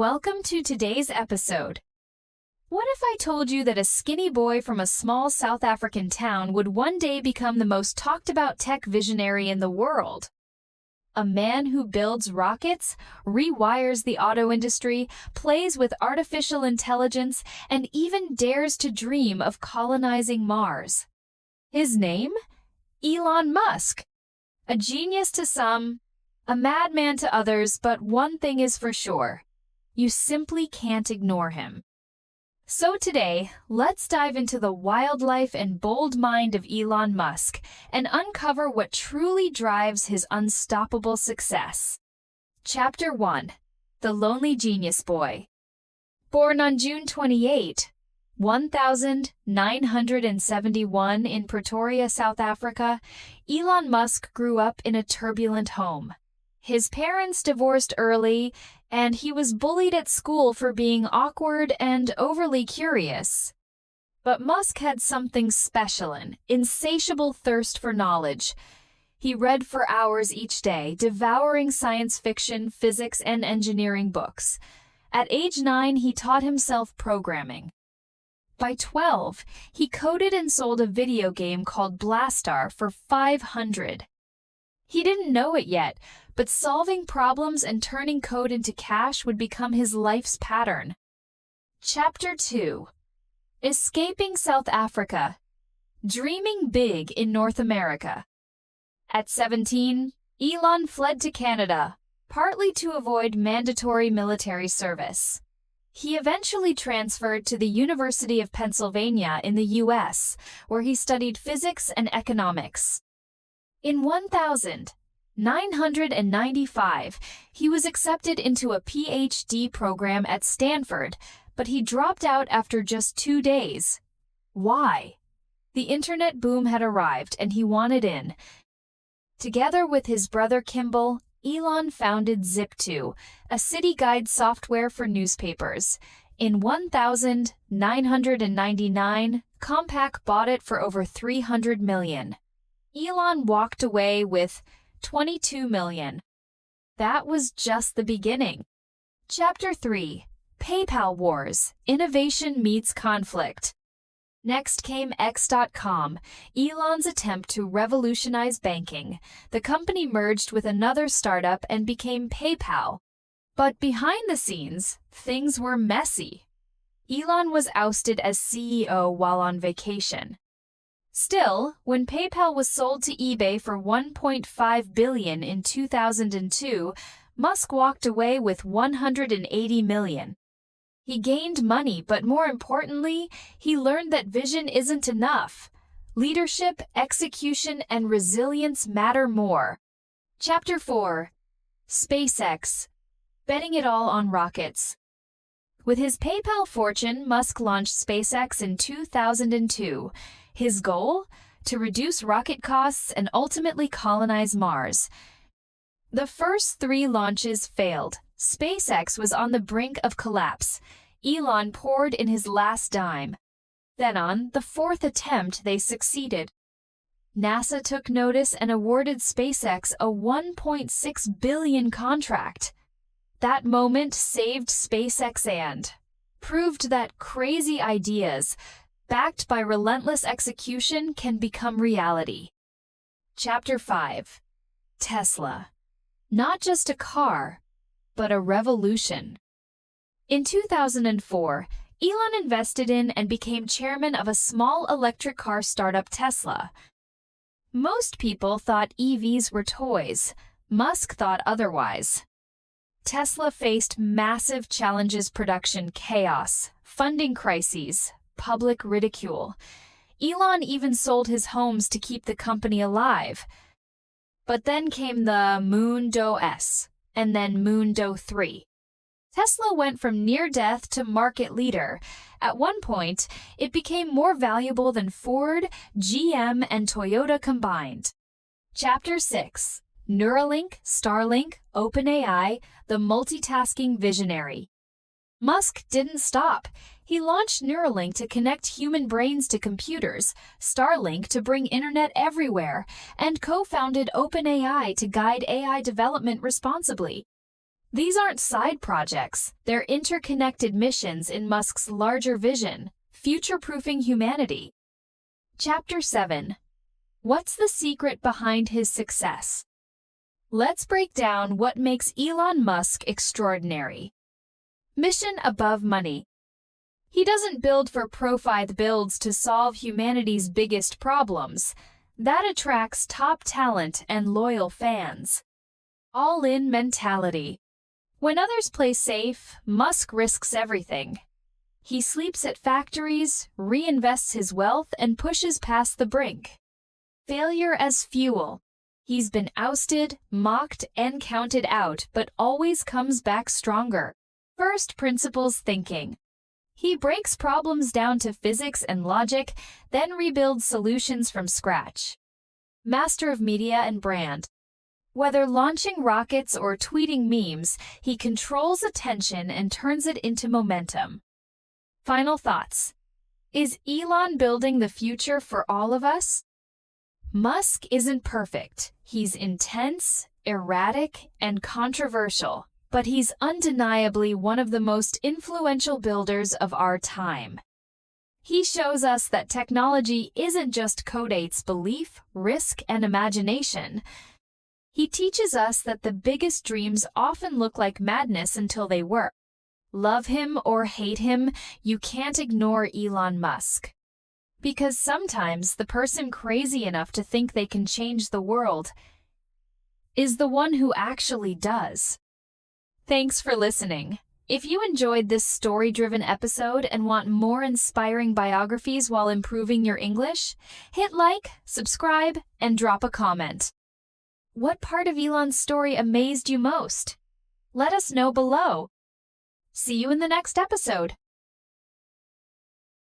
Welcome to today's episode. What if I told you that a skinny boy from a small South African town would one day become the most talked about tech visionary in the world? A man who builds rockets, rewires the auto industry, plays with artificial intelligence, and even dares to dream of colonizing Mars. His name? Elon Musk. A genius to some, a madman to others, but one thing is for sure. You simply can't ignore him. So today, let's dive into the wildlife and bold mind of Elon Musk and uncover what truly drives his unstoppable success. Chapter 1. The Lonely Genius Boy. Born on June 28, 1971 in Pretoria, South Africa, Elon Musk grew up in a turbulent home. His parents divorced early, and he was bullied at school for being awkward and overly curious. But Musk had something special, an insatiable thirst for knowledge. He read for hours each day, devouring science fiction, physics, and engineering books. At age 9, he taught himself programming. By 12, he coded and sold a video game called Blastar for $500. He didn't know it yet, but solving problems and turning code into cash would become his life's pattern. Chapter 2. Escaping South Africa. Dreaming big in North America. At 17, Elon fled to Canada, partly to avoid mandatory military service. He eventually transferred to the University of Pennsylvania in the U.S., where he studied physics and economics. In 1995, he was accepted into a PhD program at Stanford, but he dropped out after just 2 days. Why? The internet boom had arrived and he wanted in. Together with his brother Kimball, Elon founded Zip2, a city guide software for newspapers. In 1999, Compaq bought it for over $300 million. Elon walked away with $22 million. That was just the beginning. Chapter 3. PayPal Wars. Innovation meets conflict. Next came X.com, Elon's attempt to revolutionize banking. The company merged with another startup and became PayPal. But behind the scenes, things were messy. Elon was ousted as CEO while on vacation. Still, when PayPal was sold to eBay for $1.5 billion in 2002, Musk walked away with $180 million. He gained money, but more importantly, he learned that vision isn't enough. Leadership, execution, and resilience matter more. Chapter 4. SpaceX. Betting it all on rockets. With his PayPal fortune, Musk launched SpaceX in 2002. His goal? To reduce rocket costs and ultimately colonize Mars. The first 3 launches failed. SpaceX was on the brink of collapse. Elon poured in his last dime. Then on the 4th attempt, they succeeded. NASA took notice and awarded SpaceX a $1.6 billion contract. That moment saved SpaceX and proved that crazy ideas, backed by relentless execution, can become reality. Chapter 5. Tesla. Not just a car, but a revolution. In 2004, Elon invested in and became chairman of a small electric car startup, Tesla. Most people thought EVs were toys. Musk thought otherwise. Tesla faced massive challenges: production chaos, funding crises, public ridicule. Elon even sold his homes to keep the company alive. But then came the Moon Doe S, and then Moon Doe 3. Tesla went from near death to market leader. At one point, it became more valuable than Ford, GM, and Toyota combined. Chapter 6. Neuralink, Starlink, OpenAI, the multitasking visionary. Musk didn't stop. He launched Neuralink to connect human brains to computers, Starlink to bring internet everywhere, and co-founded OpenAI to guide AI development responsibly. These aren't side projects, they're interconnected missions in Musk's larger vision, future-proofing humanity. Chapter 7. What's the secret behind his success? Let's break down what makes Elon Musk extraordinary. Mission above money. He doesn't build for profit builds to solve humanity's biggest problems. That attracts top talent and loyal fans. All-in mentality. When others play safe, Musk risks everything. He sleeps at factories, reinvests his wealth, and pushes past the brink. Failure as fuel. He's been ousted, mocked, and counted out, but always comes back stronger. First principles thinking. He breaks problems down to physics and logic, then rebuilds solutions from scratch. Master of media and brand. Whether launching rockets or tweeting memes, he controls attention and turns it into momentum. Final thoughts. Is Elon building the future for all of us? Musk isn't perfect. He's intense, erratic, and controversial, but he's undeniably one of the most influential builders of our time. He shows us that technology isn't just codates belief, risk, and imagination. He teaches us that the biggest dreams often look like madness until they work. Love him or hate him, you can't ignore Elon Musk. Because sometimes the person crazy enough to think they can change the world is the one who actually does. Thanks for listening. If you enjoyed this story-driven episode and want more inspiring biographies while improving your English, hit like, subscribe, and drop a comment. What part of Elon's story amazed you most? Let us know below. See you in the next episode.